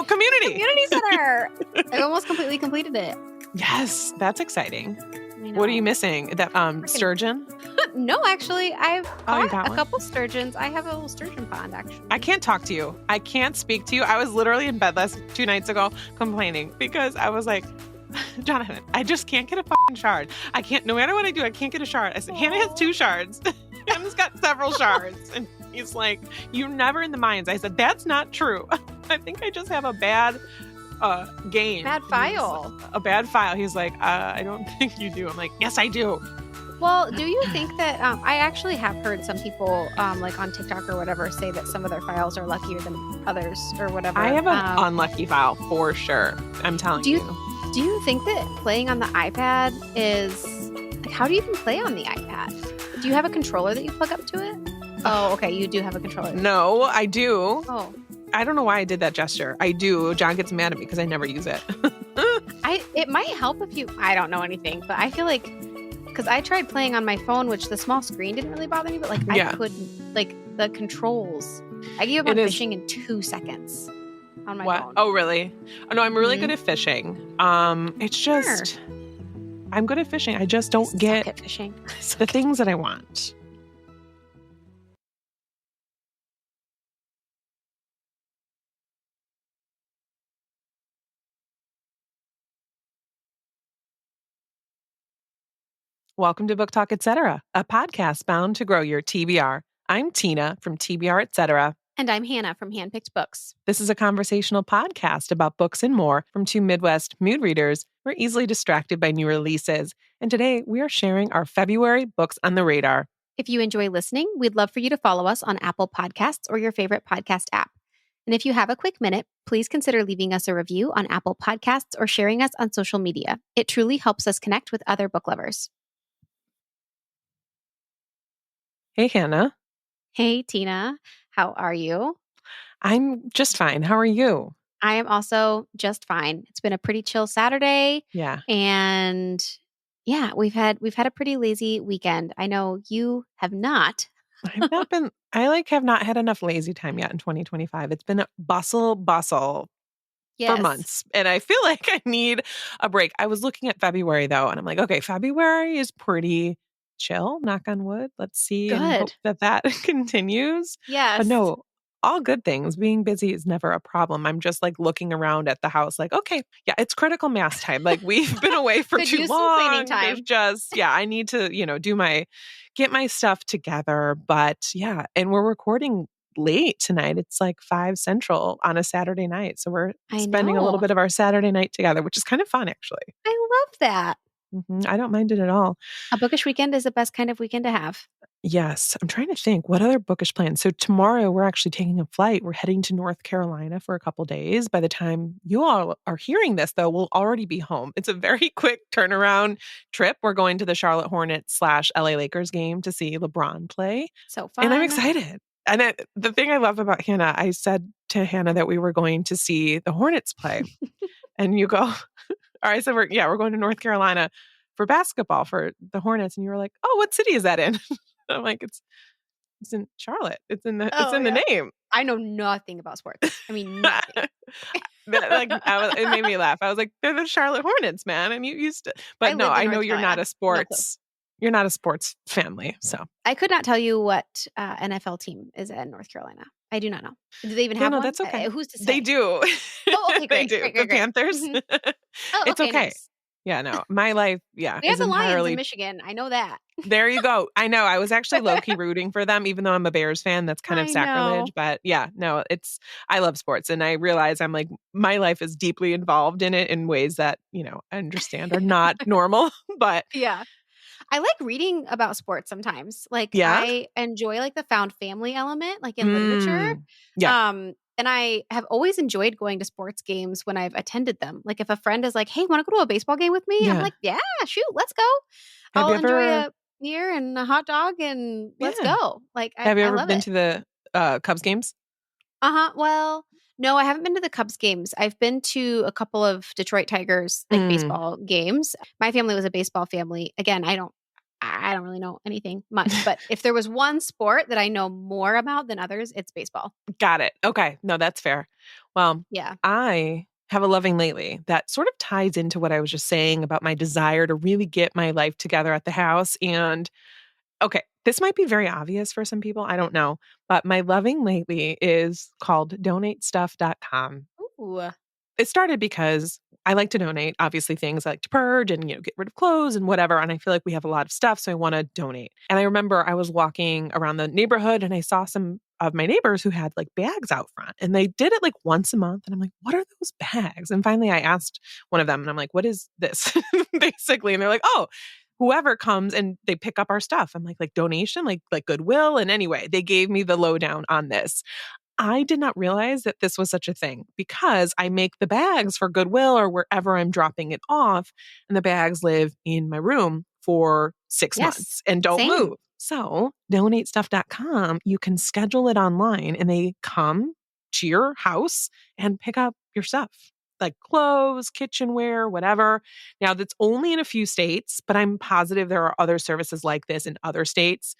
community. Community center. I almost completely completed it. Yes, that's exciting. You What are know. you missing? That sturgeon? No, actually, I've you caught got a one? couple sturgeons. I have a little sturgeon pond, actually. I can't talk to you. I can't speak to you. I was literally in bed 2 nights ago complaining because I was like, Jonathan, I just can't get a fucking shard. I can't, no matter what I do, I can't get a shard. I said, Hannah has 2 shards. Hannah's got several shards. And he's like, you're never in the mines. I said, that's not true. I think I just have a bad game. Bad file. A bad file. He's like, I don't think you do. I'm like, yes, I do. Well, do you think that I actually have heard some people like on TikTok or whatever say that some of their files are luckier than others or whatever? I have an unlucky file for sure. I'm telling you. Do you think that playing on the iPad is like, how do you even play on the iPad? Do you have a controller that you plug up to it? Oh, okay. You do have a controller. No, I do. Oh. I don't know why I did that gesture. I do. John gets mad at me because I never use it. It might help if you, I don't know anything, but I feel like, because I tried playing on my phone, which the small screen didn't really bother me, but like I couldn't, like the controls, I gave up on fishing in 2 seconds on my phone. Oh, really? Oh, no, I'm really good at fishing. It's just, I'm good at fishing. I just don't get at fishing. The things that I want. Welcome to Book Talk Etc., a podcast bound to grow your TBR. I'm Tina from TBR Etc. And I'm Hannah from Handpicked Books. This is a conversational podcast about books and more from 2 Midwest mood readers. We're easily distracted by new releases. And today we are sharing our February books on the radar. If you enjoy listening, we'd love for you to follow us on Apple Podcasts or your favorite podcast app. And if you have a quick minute, please consider leaving us a review on Apple Podcasts or sharing us on social media. It truly helps us connect with other book lovers. Hey, Hannah. Hey, Tina. How are you? I'm just fine. How are you? I am also just fine. It's been a pretty chill Saturday. Yeah. And yeah, we've had a pretty lazy weekend. I know you have not. I've not been, have not had enough lazy time yet in 2025. It's been a bustle for months. And I feel like I need a break. I was looking at February though, and I'm like, okay, February is pretty chill, knock on wood. Let's see and hope that continues. Yes. But no, all good things. Being busy is never a problem. I'm just like looking around at the house like, okay, yeah, it's critical mass time. Like we've been away for too long. Cleaning time. There's just, I need to, get my stuff together. But yeah, and we're recording late tonight. It's like 5 Central on a Saturday night. So we're spending a little bit of our Saturday night together, which is kind of fun actually. I love that. I don't mind it at all. A bookish weekend is the best kind of weekend to have. Yes. I'm trying to think what other bookish plans. So tomorrow we're actually taking a flight. We're heading to North Carolina for a couple days. By the time you all are hearing this, though, we'll already be home. It's a very quick turnaround trip. We're going to the Charlotte Hornets / LA Lakers game to see LeBron play. So fun. And I'm excited. And the thing I love about Hannah, I said to Hannah that we were going to see the Hornets play. And you go, or I said, we're going to North Carolina for basketball for the Hornets. And you were like, oh, what city is that in? I'm like, it's in Charlotte. It's in the name. I know nothing about sports. I mean, nothing. It made me laugh. I was like, they're the Charlotte Hornets, man. And you used to, but no, I know you're not a sports. You're not a sports family. So I could not tell you what NFL team is in North Carolina. I do not know. Do they even have one? No, that's okay. Who's to say? They do. Oh, okay, great. They do. Great, the Panthers. Mm-hmm. It's okay. Nice. Yeah, no, my life, we have the Lions in Michigan. I know that. There you go. I know. I was actually low-key rooting for them, even though I'm a Bears fan. That's kind of sacrilege. But yeah, no, I love sports. And I realize I'm like, my life is deeply involved in it in ways that, I understand are not normal. But yeah. I like reading about sports sometimes. I enjoy like the found family element, like in literature. Yeah. And I have always enjoyed going to sports games when I've attended them. Like if a friend is like, hey, want to go to a baseball game with me? I'm like, yeah, shoot, let's go. I'll enjoy a beer and a hot dog and let's go. Have you ever been to the Cubs games? Well, no, I haven't been to the Cubs games. I've been to a couple of Detroit Tigers baseball games. My family was a baseball family. Again, I I don't really know anything much, but if there was one sport that I know more about than others, it's baseball. Got it. Okay. No, that's fair. Well, Yeah. I have a loving lately that sort of ties into what I was just saying about my desire to really get my life together at the house. And okay, this might be very obvious for some people. I don't know. But my loving lately is called donatestuf.com. Ooh. It started because I like to donate, obviously, things I like to purge and, get rid of clothes and whatever. And I feel like we have a lot of stuff, so I want to donate. And I remember I was walking around the neighborhood and I saw some of my neighbors who had like bags out front and they did it like once a month. And I'm like, what are those bags? And finally I asked one of them and I'm like, what is this? Basically. And they're like, oh, whoever comes and they pick up our stuff. I'm like donation, like Goodwill. And anyway, they gave me the lowdown on this. I did not realize that this was such a thing because I make the bags for Goodwill or wherever I'm dropping it off, and the bags live in my room for 6 months and don't Same. move. So, donatestuf.com, you can schedule it online and they come to your house and pick up your stuff like clothes, kitchenware, whatever. Now, that's only in a few states, but I'm positive there are other services like this in other states.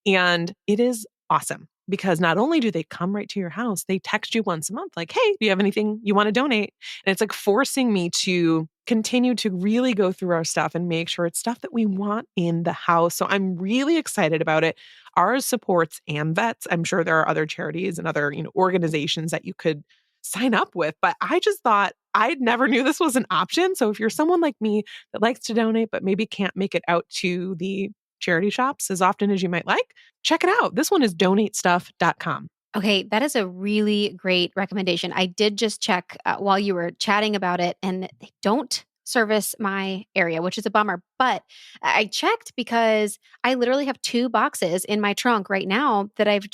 And it is awesome because not only do they come right to your house, they text you once a month, like, hey, do you have anything you want to donate? And it's like forcing me to continue to really go through our stuff and make sure it's stuff that we want in the house. So I'm really excited about it. Ours supports AMVETS. I'm sure there are other charities and other, organizations that you could sign up with, but I just thought I never knew this was an option. So if you're someone like me that likes to donate, but maybe can't make it out to the charity shops as often as you might like, check it out. This one is donatestuf.com. Okay, that is a really great recommendation. I did just check while you were chatting about it, and they don't service my area, which is a bummer. But I checked because I literally have 2 boxes in my trunk right now that I've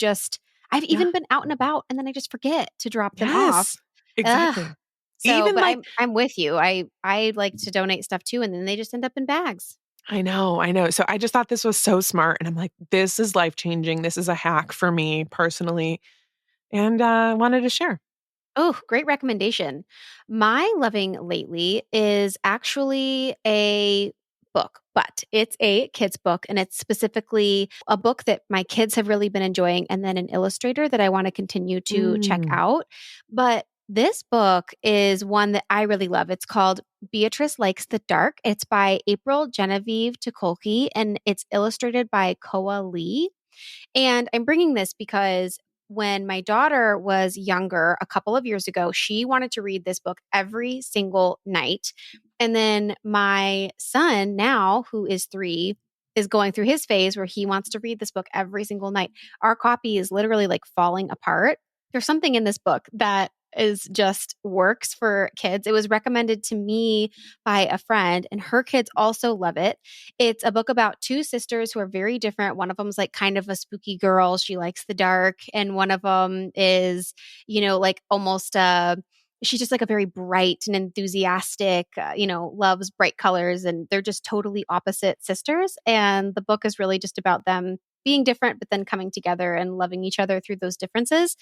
even been out and about, and then I just forget to drop them off. Exactly. Ugh. So, but I'm with you. I like to donate stuff too, and then they just end up in bags. I know. So I just thought this was so smart. And I'm like, this is life-changing. This is a hack for me personally. And wanted to share. Oh, great recommendation. My loving lately is actually a book, but it's a kid's book and it's specifically a book that my kids have really been enjoying and then an illustrator that I want to continue to check out. But this book is one that I really love. It's called Beatrice Likes the Dark. It's by April Genevieve Tukolke and it's illustrated by Koa Lee. And I'm bringing this because when my daughter was younger, a couple of years ago, she wanted to read this book every single night. And then my son, now who is 3, is going through his phase where he wants to read this book every single night. Our copy is literally like falling apart. There's something in this book that is just works for kids. It was recommended to me by a friend and her kids also love it. It's a book about 2 sisters who are very different. One of them's like kind of a spooky girl. She likes the dark. And one of them is, like almost she's just like a very bright and enthusiastic, loves bright colors. And they're just totally opposite sisters. And the book is really just about them being different, but then coming together and loving each other through those differences.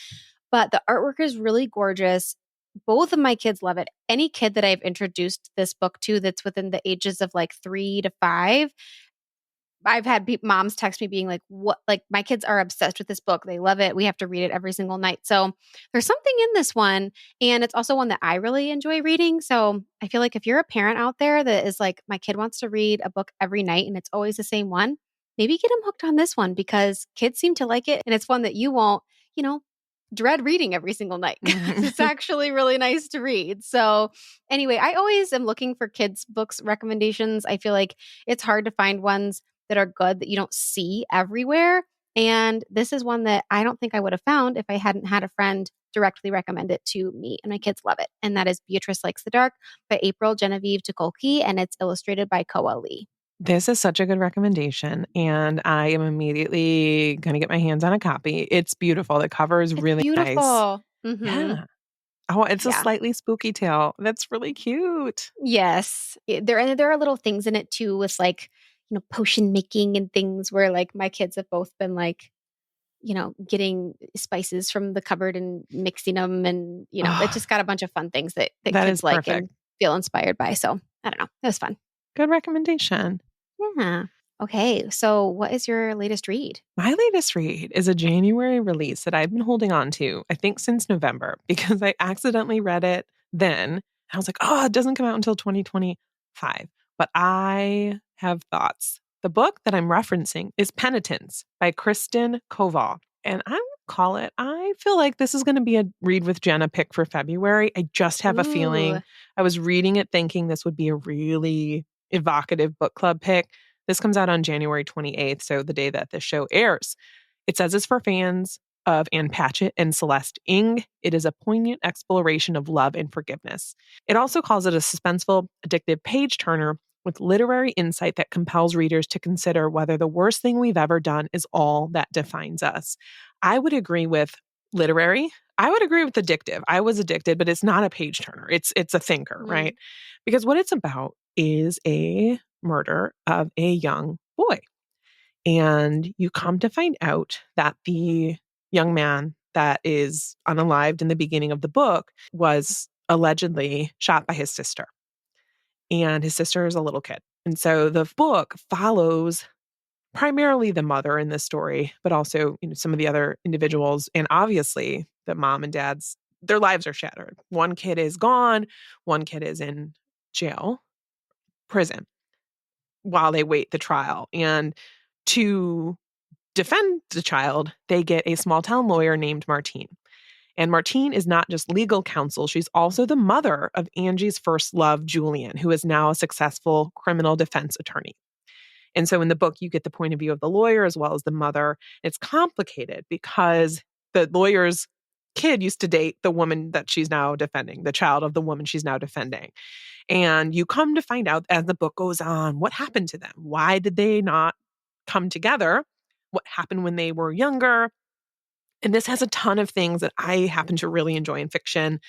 But the artwork is really gorgeous. Both of my kids love it. Any kid that I've introduced this book to that's within the ages of like 3 to 5, I've had moms text me being like, what? Like, my kids are obsessed with this book. They love it. We have to read it every single night. So there's something in this one. And it's also one that I really enjoy reading. So I feel like if you're a parent out there that is like, my kid wants to read a book every night and it's always the same one, maybe get them hooked on this one because kids seem to like it. And it's one that you won't, dread reading every single night. It's actually really nice to read. So anyway, I always am looking for kids' books recommendations. I feel like it's hard to find ones that are good that you don't see everywhere. And this is one that I don't think I would have found if I hadn't had a friend directly recommend it to me. And my kids love it. And that is Beatrice Likes the Dark by April Genevieve Tukolke. And it's illustrated by Koa Lee. This is such a good recommendation, and I am immediately going to get my hands on a copy. It's beautiful. The cover is really beautiful. Nice. Mm-hmm. Yeah. Oh, it's a slightly spooky tale. That's really cute. Yes. There are little things in it too with like, potion making and things where like my kids have both been like, getting spices from the cupboard and mixing them. And, it just got a bunch of fun things that kids like and feel inspired by. So I don't know. It was fun. Good recommendation. Yeah. Okay, so what is your latest read? My latest read is a January release that I've been holding on to, I think since November, because I accidentally read it then. And I was like, oh, it doesn't come out until 2025. But I have thoughts. The book that I'm referencing is Penitence by Kristen Koval. And I would call it, I feel like this is going to be a read with Jenna pick for February. I just have a Ooh. feeling I was reading it thinking this would be a really evocative book club pick. This comes out on January 28th, so the day that the show airs. It says it's for fans of Ann Patchett and Celeste Ng. It is a poignant exploration of love and forgiveness. It also calls it a suspenseful, addictive page turner with literary insight that compels readers to consider whether the worst thing we've ever done is all that defines us. I would agree with literary. I would agree with addictive. I was addicted, but it's not a page turner. It's a thinker, right? Because what it's about is a murder of a young boy. And you come to find out that the young man that is unalived in the beginning of the book was allegedly shot by his sister. And his sister is a little kid. And so the book follows primarily the mother in this story, but also, some of the other individuals. And obviously, the mom and dad's, their lives are shattered. One kid is gone, one kid is in jail, prison, while they wait the trial. And to defend the child, they get a small town lawyer named Martine. And Martine is not just legal counsel, she's also the mother of Angie's first love, Julian, who is now a successful criminal defense attorney. And so in the book, you get the point of view of the lawyer as well as the mother. It's complicated because the lawyer's kid used to date the woman that she's now defending, the child of the woman she's now defending. And you come to find out as the book goes on, what happened to them? Why did they not come together? What happened when they were younger? And this has a ton of things that I happen to really enjoy in fiction.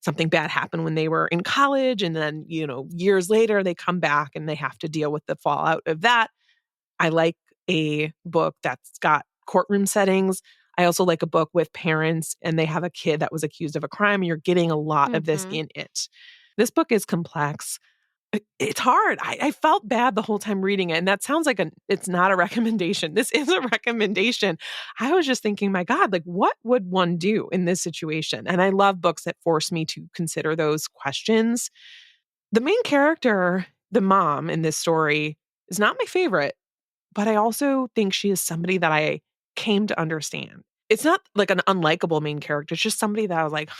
Something bad happened when they were in college, and then, years later, they come back and they have to deal with the fallout of that. I like a book that's got courtroom settings. I also like a book with parents and they have a kid that was accused of a crime, and you're getting a lot of this in it. This book is complex. It's hard. I felt bad the whole time reading it. And that sounds like it's not a recommendation. This is a recommendation. I was just thinking, my God, like what would one do in this situation? And I love books that force me to consider those questions. The main character, the mom in this story, is not my favorite, but I also think she is somebody that I came to understand. It's not like an unlikable main character. It's just somebody that I was like,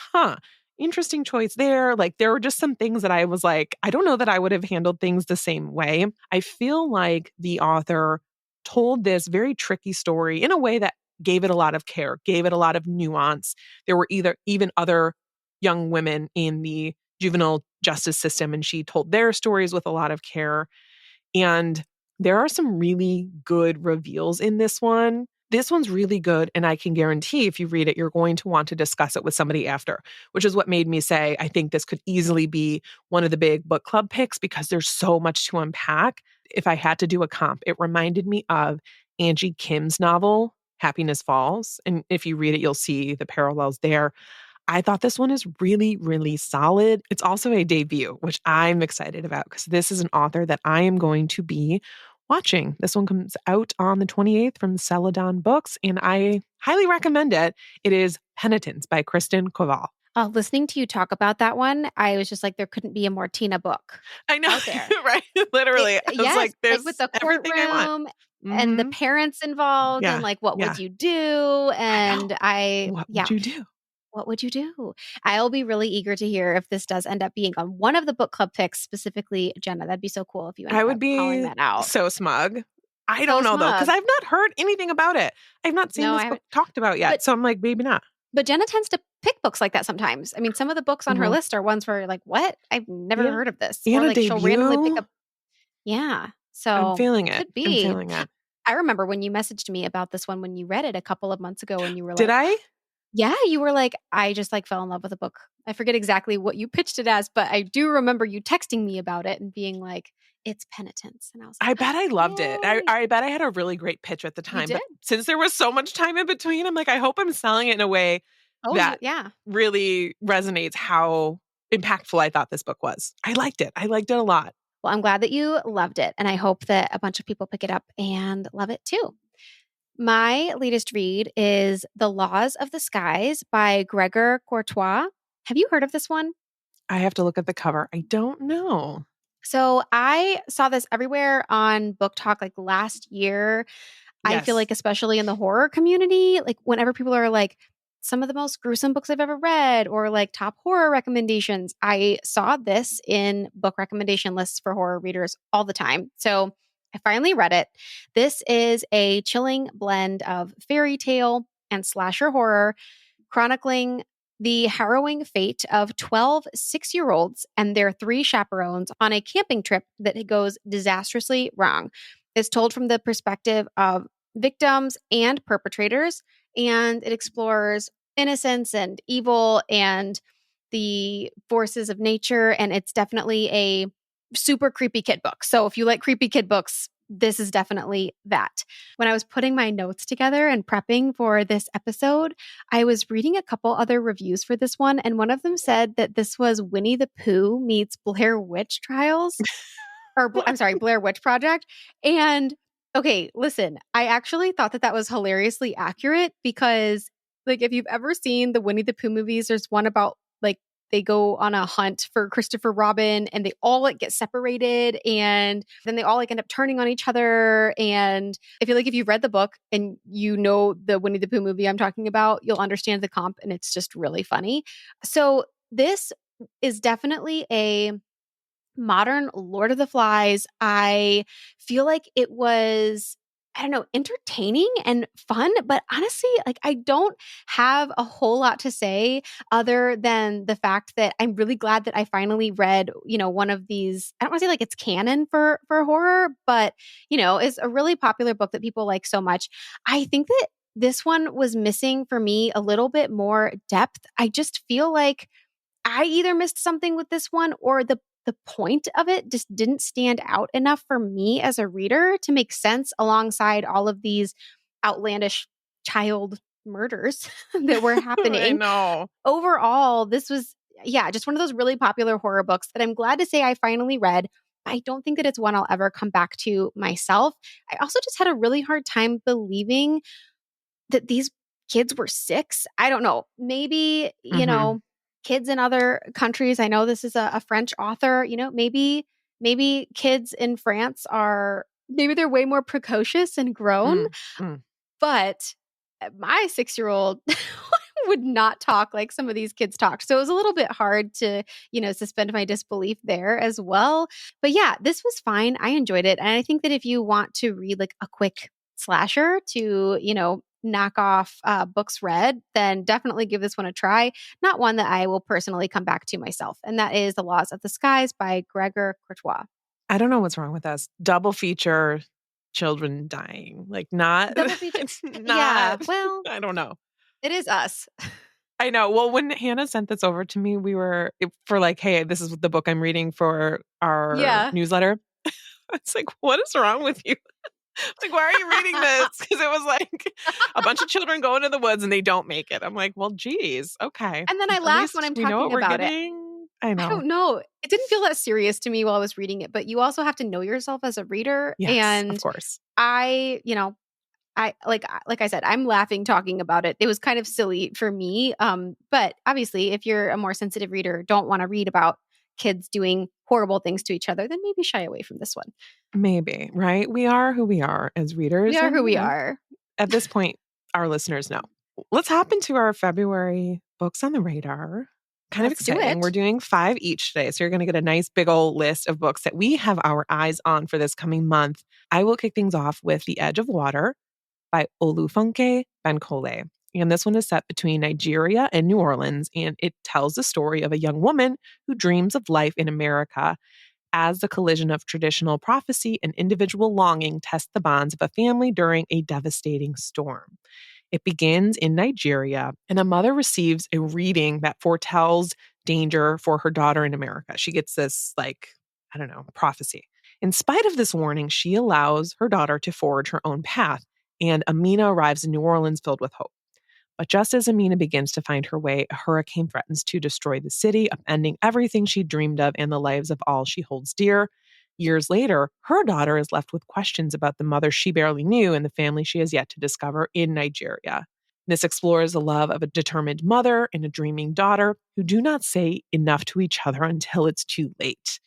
interesting choice there. Like there were just some things that I was like, I don't know that I would have handled things the same way. I feel like the author told this very tricky story in a way that gave it a lot of care, gave it a lot of nuance. There were even other young women in the juvenile justice system, and she told their stories with a lot of care. And there are some really good reveals in this one. This one's really good, and I can guarantee if you read it, you're going to want to discuss it with somebody after, which is what made me say I think this could easily be one of the big book club picks because there's so much to unpack. If I had to do a comp, it reminded me of Angie Kim's novel, Happiness Falls. And if you read it, you'll see the parallels there. I thought this one is really, really solid. It's also a debut, which I'm excited about because this is an author that I am going to be watching. This one comes out on the 28th from Celadon Books, and I highly recommend it. It is Penitence by Kristen Koval. Listening to you talk about that one, I was just like, there couldn't be a more Tina book. I know, out there. right? Literally. I was like, there's with the everything I want. courtroom and the parents involved and like, what would you do? And what would you do? What would you do? I'll be really eager to hear if this does end up being on one of the book club picks, specifically Jenna. That'd be so cool if you ended up calling that out. So smug. I don't know though, because I've not heard anything about it. I've not seen this book talked about yet. So I'm like, maybe not. But Jenna tends to pick books like that sometimes. I mean, some of the books on her list are ones where like, what? I've never heard of this. And or like she'll randomly pick up. Yeah. So I'm feeling it. Could be. I'm feeling it. I remember when you messaged me about this one when you read it a couple of months ago and you were like, did I? Yeah, you were like, I just like fell in love with a book. I forget exactly what you pitched it as, but I do remember you texting me about it and being like, it's Penitence. And I was like, I bet I loved it. I bet I had a really great pitch at the time. But since there was so much time in between, I'm like, I hope I'm selling it in a way that really resonates how impactful I thought this book was. I liked it. I liked it a lot. Well, I'm glad that you loved it, and I hope that a bunch of people pick it up and love it too. My latest read is The Laws of the Skies by Gregor Courtois. Have you heard of this one? I have to look at the cover. I don't know. So I saw this everywhere on Book Talk like last year. I feel Yes. like, especially in the horror community, like whenever people are like, some of the most gruesome books I've ever read, or like top horror recommendations, I saw this in book recommendation lists for horror readers all the time. So I finally read it. This is a chilling blend of fairy tale and slasher horror, chronicling the harrowing fate of 12 6-year-olds and their 3 chaperones on a camping trip that goes disastrously wrong. It's told from the perspective of victims and perpetrators, and it explores innocence and evil and the forces of nature. And it's definitely a super creepy kid book. So if you like creepy kid books, this is definitely that. When I was putting my notes together and prepping for this episode, I was reading a couple other reviews for this one, and one of them said that this was Winnie the Pooh meets Blair Witch Trials, or I'm sorry, Blair Witch Project. And okay, listen, I actually thought that that was hilariously accurate because, like, if you've ever seen the Winnie the Pooh movies, there's one about like they go on a hunt for Christopher Robin and they all like get separated and then they all like end up turning on each other. And if you've read the book and you know the Winnie the Pooh movie I'm talking about, you'll understand the comp and it's just really funny. So this is definitely a modern Lord of the Flies. I feel like it was, I don't know, entertaining and fun, but honestly, like I don't have a whole lot to say other than the fact that I'm really glad that I finally read, one of these. I don't want to say like it's canon for horror, but it's a really popular book that people like so much. I think that this one was missing for me a little bit more depth. I just feel like I either missed something with this one or the point of it just didn't stand out enough for me as a reader to make sense alongside all of these outlandish child murders that were I happening. know. Overall, this was, yeah, just one of those really popular horror books that I'm glad to say I finally read. I don't think that it's one I'll ever come back to myself. I also just had a really hard time believing that these kids were 6. I don't know. Maybe, Mhm. kids in other countries. I know this is a French author, maybe kids in France are maybe they're way more precocious and grown, Mm, mm. but my 6-year-old would not talk like some of these kids talked. So it was a little bit hard to, suspend my disbelief there as well. But yeah, this was fine. I enjoyed it. And I think that if you want to read like a quick slasher to, knock off books read, then definitely give this one a try. Not one that I will personally come back to myself. And that is The Laws of the Skies by Gregor Courtois. I don't know what's wrong with us. Double feature, children dying. Like not Double feature. it's Yeah. not Well, I don't know. it is us. I know. Well, when Hannah sent this over to me, for like, hey, this is the book I'm reading for our Yeah. newsletter. It's like, what is wrong with you? Like, why are you reading this? Because it was like a bunch of children go into the woods and they don't make it. I'm like, well, geez, okay. And then I At laugh when least I'm we know what talking we're about it. getting. I I know. don't know. It didn't feel that serious to me while I was reading it, but you also have to know yourself as a reader. Yes, of And course. I like I said, I'm laughing talking about it. It was kind of silly for me. But obviously, if you're a more sensitive reader, don't want to read about kids doing horrible things to each other, then maybe shy away from this one. Maybe, right? We are who we are as We readers. are And, who we are. at this point, our listeners know. Let's hop into our February books on the radar. Kind of Let's do exciting. it. We're doing 5 each today. So you're going to get a nice big old list of books that we have our eyes on for this coming month. I will kick things off with The Edge of Water by Olufunke Bankole. And this one is set between Nigeria and New Orleans, and it tells the story of a young woman who dreams of life in America as the collision of traditional prophecy and individual longing test the bonds of a family during a devastating storm. It begins in Nigeria, and a mother receives a reading that foretells danger for her daughter in America. She gets this, prophecy. In spite of this warning, she allows her daughter to forge her own path, and Amina arrives in New Orleans filled with hope. But just as Amina begins to find her way, a hurricane threatens to destroy the city, upending everything she dreamed of and the lives of all she holds dear. Years later, her daughter is left with questions about the mother she barely knew and the family she has yet to discover in Nigeria. This explores the love of a determined mother and a dreaming daughter who do not say enough to each other until it's too late.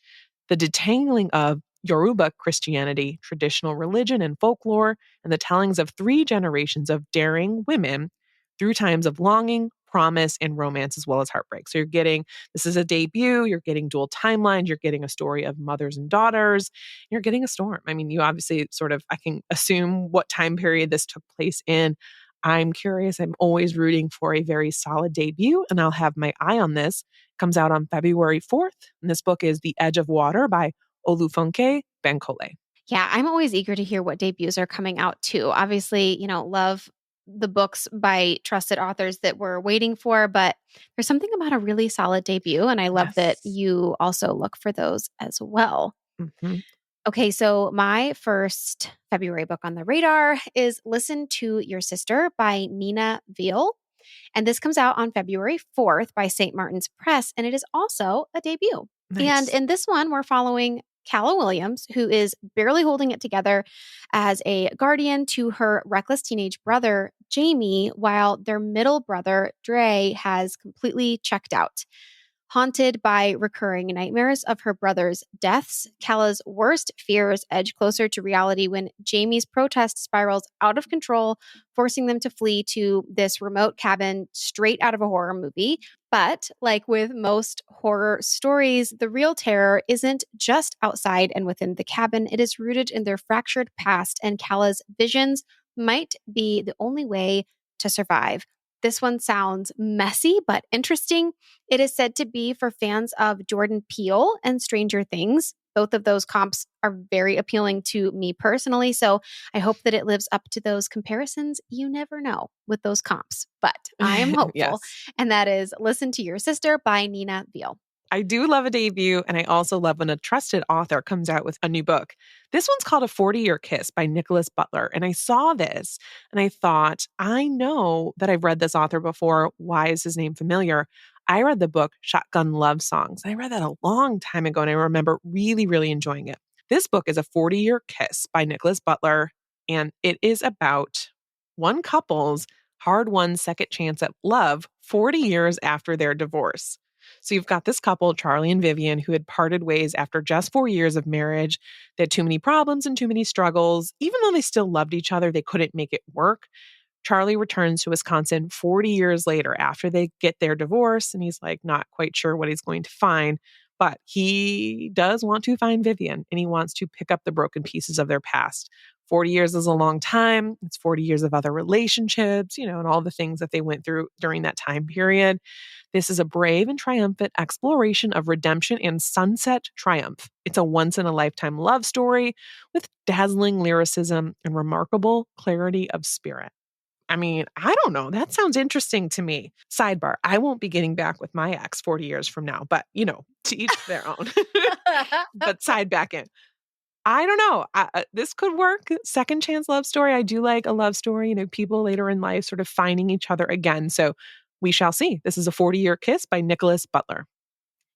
The detangling of Yoruba Christianity, traditional religion and folklore, and the tellings of 3 generations of daring women through times of longing, promise, and romance, as well as heartbreak. So this is a debut, you're getting dual timelines, you're getting a story of mothers and daughters, you're getting a storm. I mean, you obviously I can assume what time period this took place in. I'm curious. I'm always rooting for a very solid debut, and I'll have my eye on this. It comes out on February 4th, and this book is The Edge of Water by Olufunke Bankole. Yeah, I'm always eager to hear what debuts are coming out too. Obviously, love the books by trusted authors that we're waiting for, but there's something about a really solid debut. And I love that you also look for those as well. Mm-hmm. Okay, so my first February book on the radar is Listen to Your Sister by Nina Veal. And this comes out on February 4th by St. Martin's Press, and it is also a debut. Nice. And in this one, we're following Calla Williams, who is barely holding it together as a guardian to her reckless teenage brother, Jamie, while their middle brother, Dre, has completely checked out. Haunted by recurring nightmares of her brother's deaths, Calla's worst fears edge closer to reality when Jamie's protest spirals out of control, forcing them to flee to this remote cabin straight out of a horror movie. But like with most horror stories, the real terror isn't just outside and within the cabin. It is rooted in their fractured past, and Calla's visions might be the only way to survive. This one sounds messy, but interesting. It is said to be for fans of Jordan Peele and Stranger Things. Both of those comps are very appealing to me personally, so I hope that it lives up to those comparisons. You never know with those comps, but I am hopeful. Yes. And that is Listen to Your Sister by Nina Veal. I do love a debut, and I also love when a trusted author comes out with a new book. This one's called A 40-Year Kiss by Nicholas Butler, and I saw this, and I thought, I know that I've read this author before. Why is his name familiar? I read the book Shotgun Love Songs. I read that a long time ago, and I remember really, really enjoying it. This book is A 40-Year Kiss by Nicholas Butler, and it is about one couple's hard-won second chance at love 40 years after their divorce. So you've got this couple, Charlie and Vivian, who had parted ways after just 4 years of marriage. They had too many problems and too many struggles. Even though they still loved each other, they couldn't make it work. Charlie returns to Wisconsin 40 years later after they get their divorce, and he's like not quite sure what he's going to find. But he does want to find Vivian, and he wants to pick up the broken pieces of their past. 40 years is a long time. It's 40 years of other relationships, and all the things that they went through during that time period. This is a brave and triumphant exploration of redemption and sunset triumph. It's a once-in-a-lifetime love story with dazzling lyricism and remarkable clarity of spirit. I mean, I don't know. That sounds interesting to me. Sidebar, I won't be getting back with my ex 40 years from now, but, to each their own. But side back in. I don't know. This could work. Second chance love story. I do like a love story, people later in life sort of finding each other again. So we shall see. This is A 40-Year Kiss by Nicholas Butler.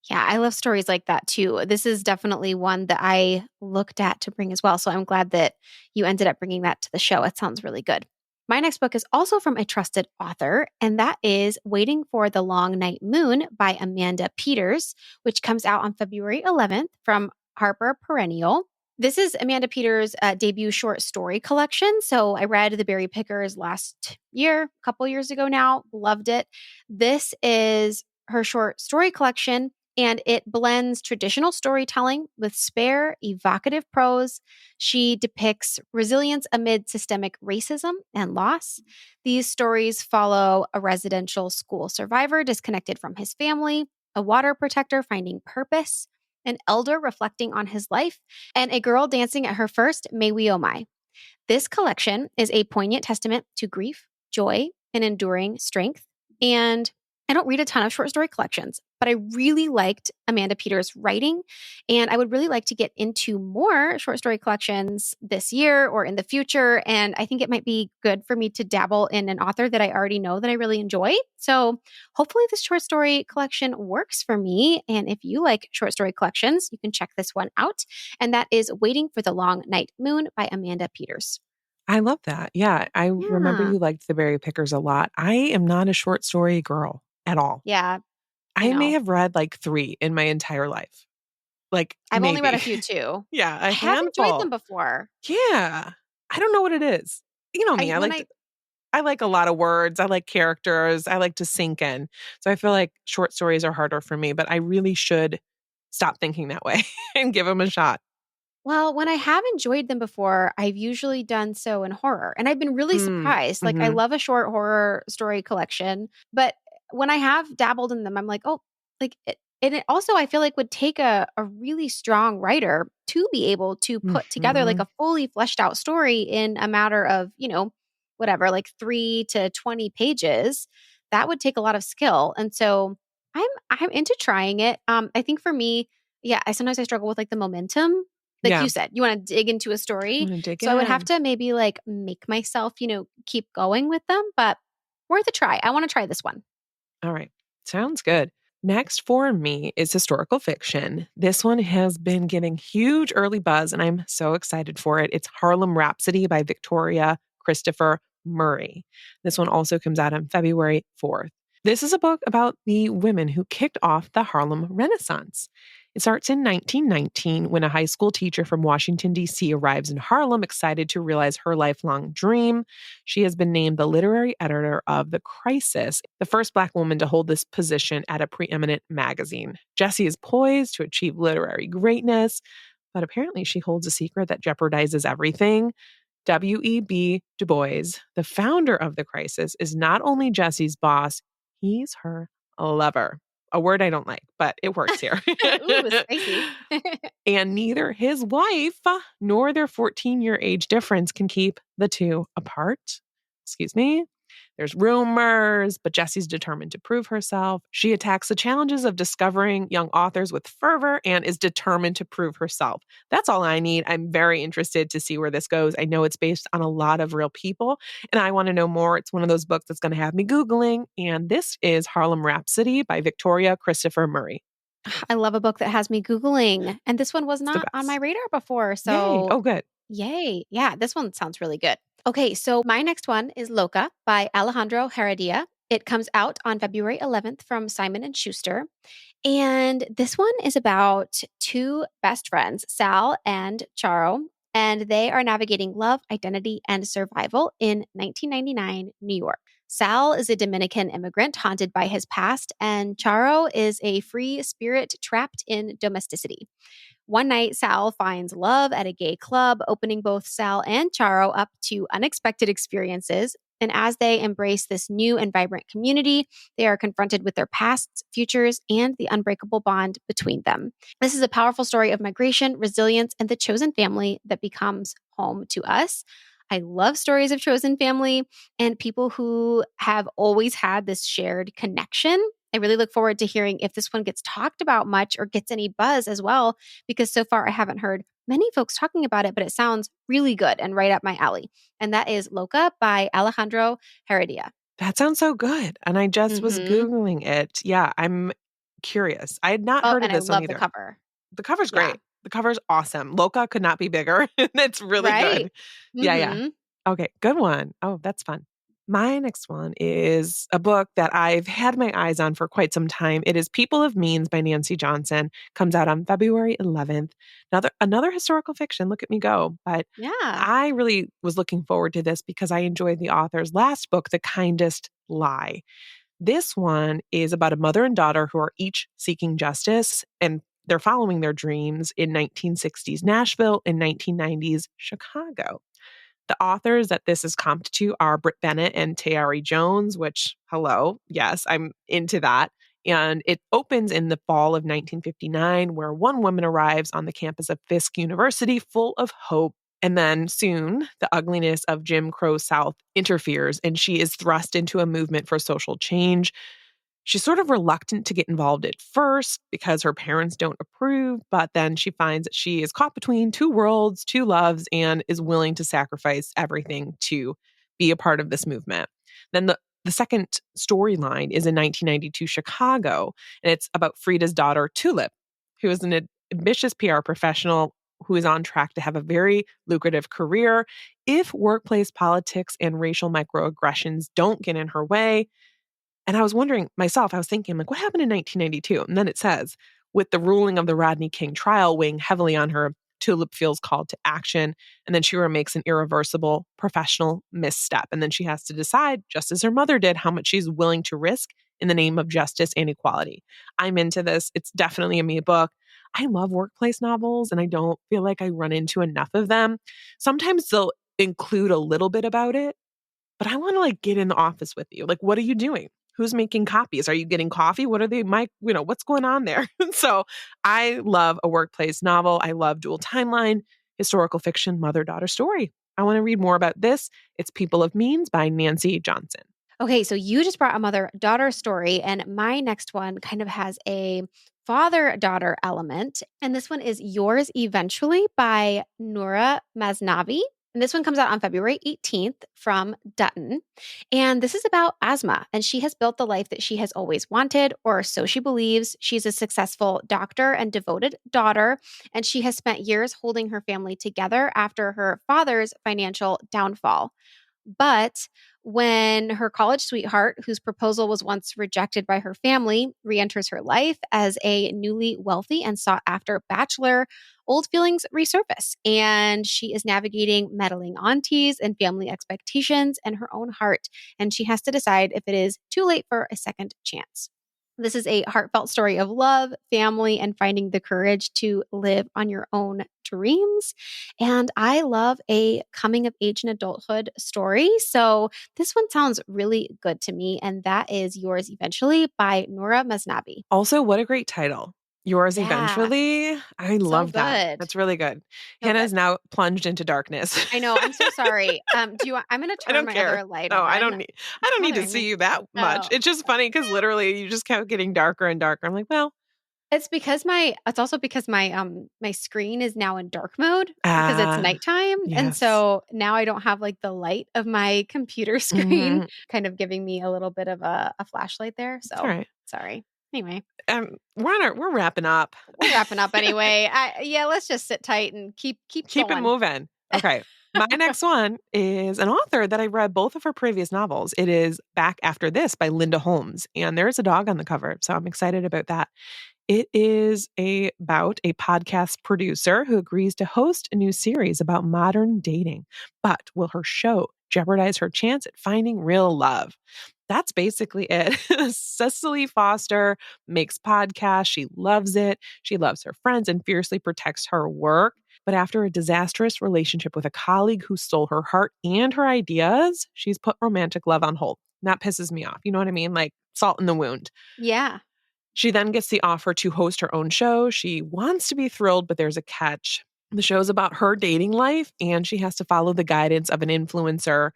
Yeah, I love stories like that too. This is definitely one that I looked at to bring as well. So I'm glad that you ended up bringing that to the show. It sounds really good. My next book is also from a trusted author, and that is Waiting for the Long Night Moon by Amanda Peters, which comes out on February 11th from Harper Perennial. This is Amanda Peters' debut short story collection. So I read The Berry Pickers last year, a couple years ago now, loved it. This is her short story collection, and it blends traditional storytelling with spare, evocative prose. She depicts resilience amid systemic racism and loss. These stories follow a residential school survivor disconnected from his family, a water protector finding purpose, an elder reflecting on his life, and a girl dancing at her first May We Oh My. This collection is a poignant testament to grief, joy, and enduring strength. And I don't read a ton of short story collections, but I really liked Amanda Peters' writing. And I would really like to get into more short story collections this year or in the future. And I think it might be good for me to dabble in an author that I already know that I really enjoy. So hopefully this short story collection works for me. And if you like short story collections, you can check this one out. And that is Waiting for the Long Night Moon by Amanda Peters. I love that. Yeah. I remember Yeah. you liked The Berry Pickers a lot. I am not a short story girl at all. Yeah, I I may know. have read like 3 in my entire life. Like I've only read a maybe. few too. Yeah, I a have enjoyed them handful. before. Yeah. I don't know what it is. You know me, I when I like a lot of words. I like characters. I like to sink in. So I feel like short stories are harder for me, but I really should stop thinking that way and give them a shot. when I have enjoyed them before, I've usually done so in horror, and I've been really Mm, surprised. Like, I mhm. love a short horror story collection, but when I have dabbled in them, I'm like, "Oh," like, it also, I feel like, would take a really strong writer to be able to put together, like, Mhm. a fully fleshed out story in a matter of, whatever, like, 3 to 20 pages. That would take a lot of skill, and so I'm into trying it. I think for me, yeah, I struggle with, like, the momentum. Like Yeah. you said, you wanna dig into a I'm story, gonna dig so I would have in. to maybe, like, make myself, keep going with them, but worth a try. I wanna try this one. All right. Sounds good. Next for me is historical fiction. This one has been getting huge early buzz, and I'm so excited for it. It's Harlem Rhapsody by Victoria Christopher Murray. This one also comes out on February 4th. This is a book about the women who kicked off the Harlem Renaissance. It starts in 1919 when a high school teacher from Washington, D.C. arrives in Harlem excited to realize her lifelong dream. She has been named the literary editor of The Crisis, the first Black woman to hold this position at a preeminent magazine. Jessie is poised to achieve literary greatness, but apparently she holds a secret that jeopardizes everything. W.E.B. Du Bois, the founder of The Crisis, is not only Jessie's boss, he's her lover. A word I don't like, but it works here. Ooh, spicy. And neither his wife nor their 14-year age difference can keep the two apart. Excuse me. There's rumors, but Jessie's determined to prove herself. She attacks the challenges of discovering young authors with fervor and is determined to prove herself. That's all I need. I'm very interested to see where this goes. I know it's based on a lot of real people, and I want to know more. It's one of those books that's going to have me Googling, and this is Harlem Rhapsody by Victoria Christopher Murray. I love a book that has me Googling, and this one was It's the not on my best. radar before, Yay. so Oh, good. yay. Yeah, this one sounds really good. Okay, so my next one is Loca by Alejandro Heredia. It comes out on February 11th from Simon and Schuster. And this one is about two best friends, Sal and Charo, and they are navigating love, identity, and survival in 1999 New York. Sal is a Dominican immigrant haunted by his past, and Charo is a free spirit trapped in domesticity. One night, Sal finds love at a gay club, opening both Sal and Charo up to unexpected experiences. And as they embrace this new and vibrant community, they are confronted with their pasts, futures, and the unbreakable bond between them. This is a powerful story of migration, resilience, and the chosen family that becomes home to us. I love stories of chosen family and people who have always had this shared connection. I really look forward to hearing if this one gets talked about much or gets any buzz as well, because so far I haven't heard many folks talking about it, but it sounds really good and right up my alley. And that is Loca by Alejandro Heredia. That sounds so good. And I just was Mm-hmm. Googling it. Yeah, I'm curious. I had not Oh, heard of and I this one love the either. cover. The cover's Yeah. great. The cover's awesome. Loca could not be bigger. It's really Right. good. Yeah, yeah. Mm-hmm. Okay, good one. Oh, that's fun. My next one is a book that I've had my eyes on for quite some time. It is People of Means by Nancy Johnson. Comes out on February 11th. Another historical fiction. Look at me go. But Yeah. I really was looking forward to this because I enjoyed the author's last book, The Kindest Lie. This one is about a mother and daughter who are each seeking justice, and they're following their dreams in 1960s Nashville and 1990s Chicago. The authors that this is comped to are Britt Bennett and Tayari Jones, which, hello, yes, I'm into that. And it opens in the fall of 1959, where one woman arrives on the campus of Fisk University full of hope. And then soon, the ugliness of Jim Crow South interferes, and she is thrust into a movement for social change. She's sort of reluctant to get involved at first because her parents don't approve, but then she finds that she is caught between two worlds, two loves, and is willing to sacrifice everything to be a part of this movement. Then the second storyline is in 1992 Chicago, and it's about Frida's daughter, Tulip, who is an ambitious PR professional who is on track to have a very lucrative career if workplace politics and racial microaggressions don't get in her way. And I was wondering myself, I was thinking, like, what happened in 1992? And then it says, with the ruling of the Rodney King trial weighing heavily on her, Tulip feels called to action. And then she makes an irreversible professional misstep. And then she has to decide, just as her mother did, how much she's willing to risk in the name of justice and equality. I'm into this. It's definitely a me book. I love workplace novels, and I don't feel like I run into enough of them. Sometimes they'll include a little bit about it, but I want to like get in the office with you. Like, what are you doing? Who's making copies? Are you getting coffee? What are they, what's going on there? So I love a workplace novel. I love dual timeline, historical fiction, mother-daughter story. I want to read more about this. It's People of Means by Nancy Johnson. Okay, so you just brought a mother-daughter story, and my next one kind of has a father-daughter element. And this one is Yours Eventually by Noura Masnavi. And this one comes out on February 18th from Dutton. And this is about Asma. And she has built the life that she has always wanted, or so she believes. She's a successful doctor and devoted daughter. And she has spent years holding her family together after her father's financial downfall. But when her college sweetheart, whose proposal was once rejected by her family, re-enters her life as a newly wealthy and sought-after bachelor, old feelings resurface, and she is navigating meddling aunties and family expectations and her own heart, and she has to decide if it is too late for a second chance. This is a heartfelt story of love, family, and finding the courage to live on your own dreams. And I love a coming of age and adulthood story. So this one sounds really good to me. And that is Yours Eventually by Noura Masnavi. Also, what a great title. Yours Eventually. I love that. good. That's really good. So Hannah good. is now plunged into darkness. I know. I'm so sorry. I'm going to turn my other light No, on. I don't need to see you that much. Oh. It's just funny because literally you just kept getting darker and darker. I'm like, well, it's also because my screen is now in dark mode because it's nighttime. Yes. And so now I don't have like the light of my computer screen kind of giving me a little bit of a flashlight there. So all right. Sorry. Anyway. We're wrapping up. We're wrapping up anyway. Let's just sit tight and keep it moving. Okay. My next one is an author that I read both of her previous novels. It is Back After This by Linda Holmes, and there's a dog on the cover, so I'm excited about that. It is about a podcast producer who agrees to host a new series about modern dating, but will her show jeopardize her chance at finding real love? That's basically it. Cecily Foster makes podcasts. She loves it. She loves her friends and fiercely protects her work. But after a disastrous relationship with a colleague who stole her heart and her ideas, she's put romantic love on hold. And that pisses me off. You know what I mean? Like salt in the wound. Yeah. She then gets the offer to host her own show. She wants to be thrilled, but there's a catch. The show's about her dating life, and she has to follow the guidance of an influencer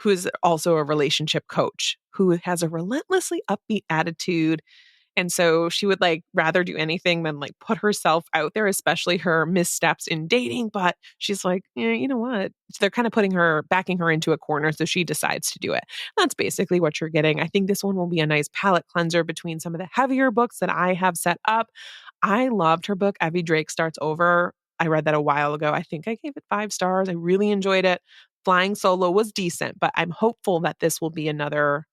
who is also a relationship coach who has a relentlessly upbeat attitude. And so she would like rather do anything than like put herself out there, especially her missteps in dating. But she's like, yeah, you know what? They're kind of backing her into a corner. So she decides to do it. That's basically what you're getting. I think this one will be a nice palate cleanser between some of the heavier books that I have set up. I loved her book, Evie Drake Starts Over. I read that a while ago. I think I gave it 5 stars. I really enjoyed it. Flying Solo was decent, but I'm hopeful that this will be another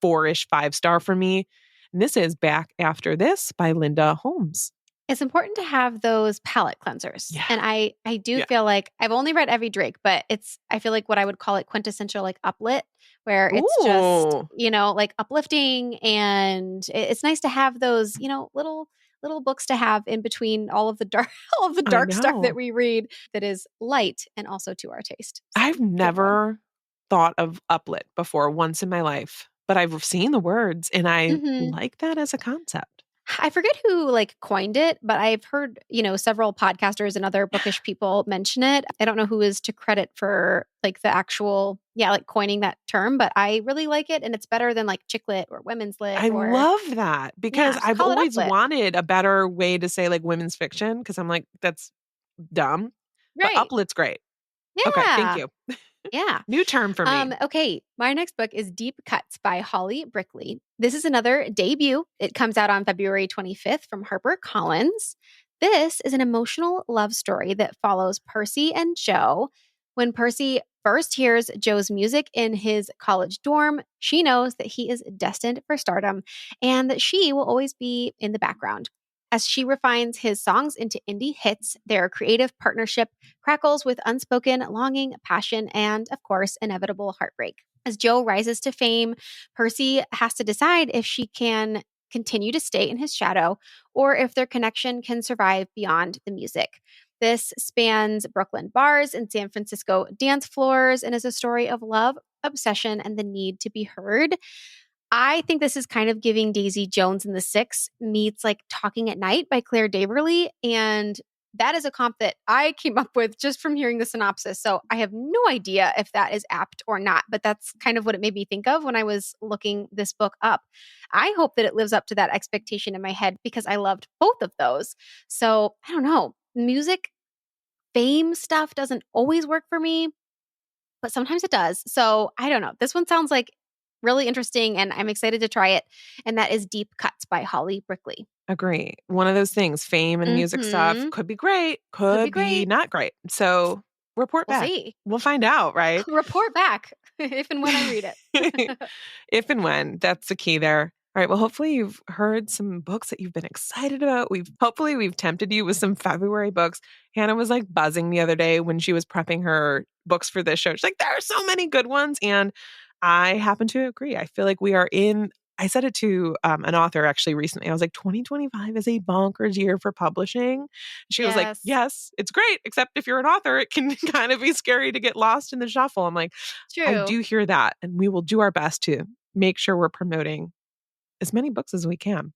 4-ish 5-star for me. And this is Back After This by Linda Holmes. It's important to have those palate cleansers. Yeah. And I do feel like I've only read Evie Drake, but I feel like what I would call it quintessential like uplit, where it's just, like uplifting. And it's nice to have those, little books to have in between all of the dark stuff that we read that is light and also to our taste. So, I've never thought of uplit before once in my life, but I've seen the words and I like that as a concept. I forget who like coined it, but I've heard, several podcasters and other bookish people mention it. I don't know who is to credit for like the actual, like coining that term, but I really like it. And it's better than like chick lit or women's lit. I love that because I've always uplit. wanted a better way to say like women's fiction because I'm like, that's dumb. Right. But uplit's great. Yeah. Okay, thank you. Yeah. New term for me. Okay. My next book is Deep Cuts by Holly Brickley. This is another debut. It comes out on February 25th from HarperCollins. This is an emotional love story that follows Percy and Jo. When Percy first hears Jo's music in his college dorm, she knows that he is destined for stardom and that she will always be in the background. As she refines his songs into indie hits, their creative partnership crackles with unspoken longing, passion, and, of course, inevitable heartbreak. As Jo rises to fame, Percy has to decide if she can continue to stay in his shadow or if their connection can survive beyond the music. This spans Brooklyn bars and San Francisco dance floors and is a story of love, obsession, and the need to be heard. I think this is kind of giving Daisy Jones and the Six meets like Talking at Night by Claire Daverly. And that is a comp that I came up with just from hearing the synopsis. So I have no idea if that is apt or not, but that's kind of what it made me think of when I was looking this book up. I hope that it lives up to that expectation in my head because I loved both of those. So I don't know. Music, fame stuff doesn't always work for me, but sometimes it does. So I don't know. This one sounds like really interesting, and I'm excited to try it. And that is Deep Cuts by Holly Brickley. Agree. One of those things, fame and music stuff could be great, could be not great. So report back. See. We'll find out, right? Report back if and when I read it. If and when. That's the key there. All right. Well, hopefully you've heard some books that you've been excited about. Hopefully we've tempted you with some February books. Hannah was like buzzing the other day when she was prepping her books for this show. She's like, there are so many good ones. And I happen to agree. I feel like we are I said it to an author actually recently. I was like, 2025 is a bonkers year for publishing. She was like, yes, it's great. Except if you're an author, it can kind of be scary to get lost in the shuffle. I'm like, true. I do hear that. And we will do our best to make sure we're promoting as many books as we can.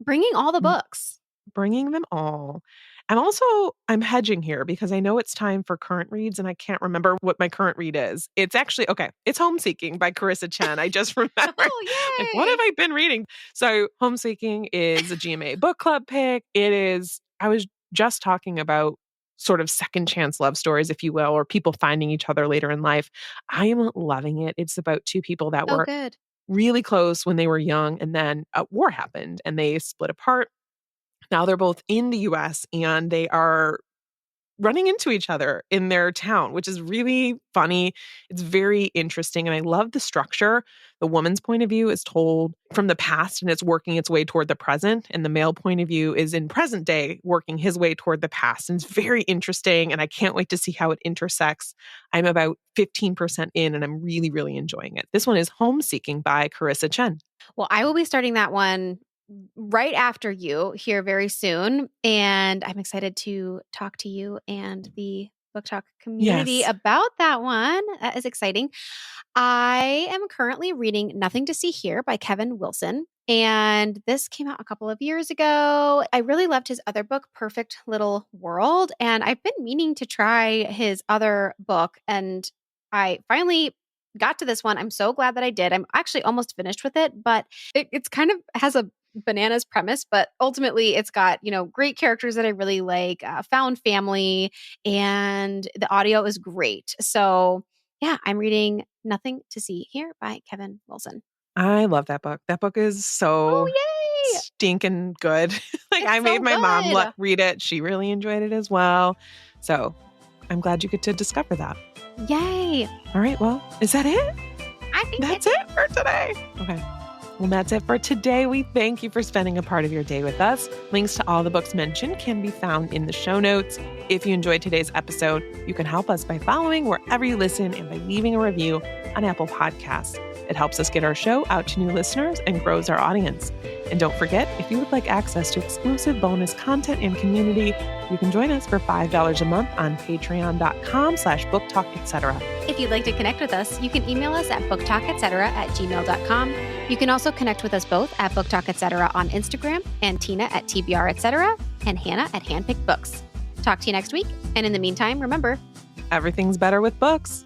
Bringing all the books. Bringing them all. And also, I'm hedging here because I know it's time for current reads and I can't remember what my current read is. It's actually, it's Homeseeking by Carissa Chen. I just remembered. Oh, yay. Like, what have I been reading? So Homeseeking is a GMA book club pick. I was just talking about sort of second chance love stories, if you will, or people finding each other later in life. I am loving it. It's about two people that were really close when they were young and then a war happened and they split apart. Now they're both in the US and they are running into each other in their town, which is really funny. It's very interesting. And I love the structure. The woman's point of view is told from the past and it's working its way toward the present. And the male point of view is in present day, working his way toward the past. And it's very interesting. And I can't wait to see how it intersects. I'm about 15% in and I'm really, really enjoying it. This one is Homeseeking by Carissa Chen. Well, I will be starting that one right after you here very soon. And I'm excited to talk to you and the Book Talk community about that one. That is exciting. I am currently reading Nothing to See Here by Kevin Wilson. And this came out a couple of years ago. I really loved his other book, Perfect Little World. And I've been meaning to try his other book. And I finally got to this one. I'm so glad that I did. I'm actually almost finished with it, but it's kind of has a bananas premise, but ultimately it's got, great characters that I really like, found family, and the audio is great. So yeah, I'm reading Nothing to See Here by Kevin Wilson. I love that book. That book is so stinking good. I made my mom read it. She really enjoyed it as well. So I'm glad you get to discover that. Yay. All right. Well, is that it? I think that's it for today. Okay. Well, that's it for today. We thank you for spending a part of your day with us. Links to all the books mentioned can be found in the show notes. If you enjoyed today's episode, you can help us by following wherever you listen and by leaving a review on Apple Podcasts. It helps us get our show out to new listeners and grows our audience. And don't forget, if you would like access to exclusive bonus content and community, you can join us for $5 a month on patreon.com/booktalk, etc. If you'd like to connect with us, you can email us at booktalk, etc. @gmail.com. You can also connect with us both at Book Talk Etc. on Instagram, and Tina at TBR Etc. and Hannah at Handpicked Books. Talk to you next week. And in the meantime, remember, everything's better with books.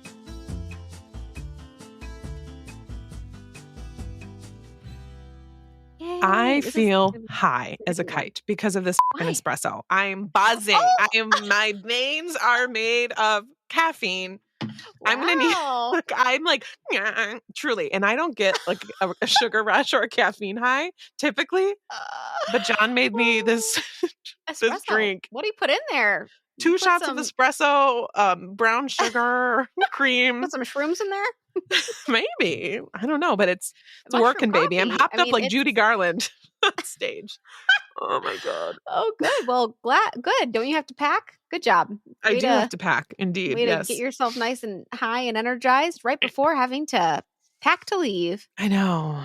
Yay, I feel high as a kite because of this espresso. I'm buzzing. My veins are made of caffeine. Wow. I'm gonna need. I'm like truly, and I don't get like a sugar rush or a caffeine high typically. But John made me this this drink. What do you put in there? 2 shots of espresso, brown sugar, cream. Put some shrooms in there? Maybe. I don't know, but it's working, coffee. Baby. I'm hopped up like Judy Garland on stage. Oh my God. Oh, good. Well, good. Don't you have to pack? Good job. I do have to pack, indeed. Yes. To get yourself nice and high and energized right before having to pack to leave. I know.